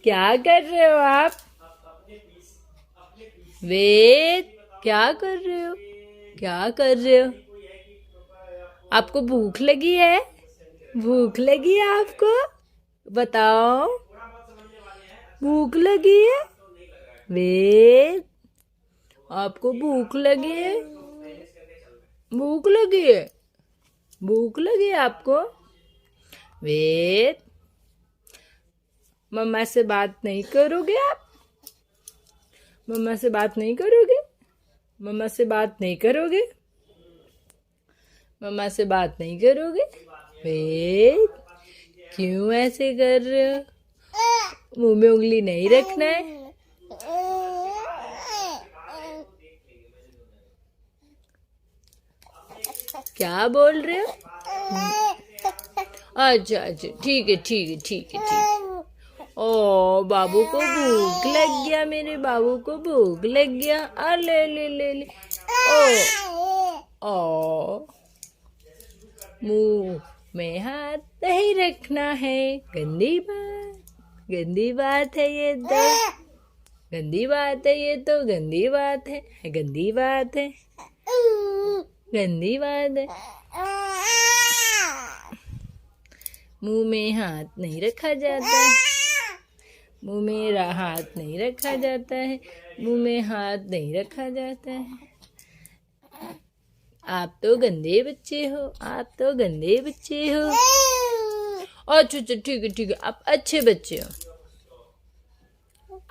क्या कर रहे हो आप? वेद, क्या कर रहे हो? क्या कर रहे हो? आपको भूख लगी है? भूख लगी है आपको? बताओ, भूख लगी है? वेद, आपको भूख लगी है? भूख लगी है? भूख लगी है आपको? वेद, मम्मा से बात नहीं करोगे आप? मम्मा से बात नहीं करोगे? मम्मा से बात नहीं करोगे? मम्मा से बात नहीं करोगे? वेद, क्यों ऐसे कर रहे हो? मुंह में उंगली नहीं रखना है। क्या बोल रहे हो? अच्छा अच्छा, ठीक है ठीक है ठीक है ठीक है। ओ, बाबू को भूख लग गया, मेरे बाबू को भूख लग गया। आ ले ले ले ले। ओ मुंह में हाथ नहीं रखना है। गंदी बात है ये तो। गंदी बात है ये तो, गंदी बात है, गंदी बात है, गंदी बात है। मुंह में हाथ नहीं रखा जाता है। मुंह में हाथ नहीं रखा जाता है। मुंह में हाथ नहीं रखा जाता है। आप तो गंदे बच्चे हो। आप तो गंदे बच्चे हो। अच्छा अच्छा, ठीक है ठीक है, आप अच्छे बच्चे हो।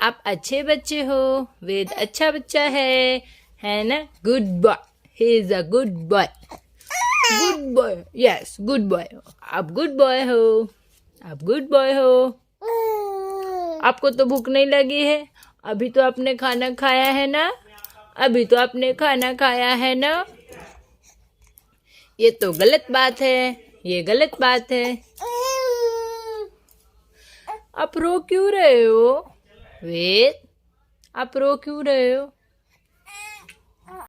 आप अच्छे बच्चे हो। वेद अच्छा बच्चा है ना? Good boy, he is a good boy. Good boy, yes good boy. आप गुड बॉय हो। आप गुड बॉय हो। आपको तो भूख नहीं लगी है? अभी तो आपने खाना खाया है ना? अभी तो आपने खाना खाया है ना? ये तो गलत बात है। ये गलत बात है। आप रो क्यों रहे हो? वेद, आप रो क्यों रहे हो?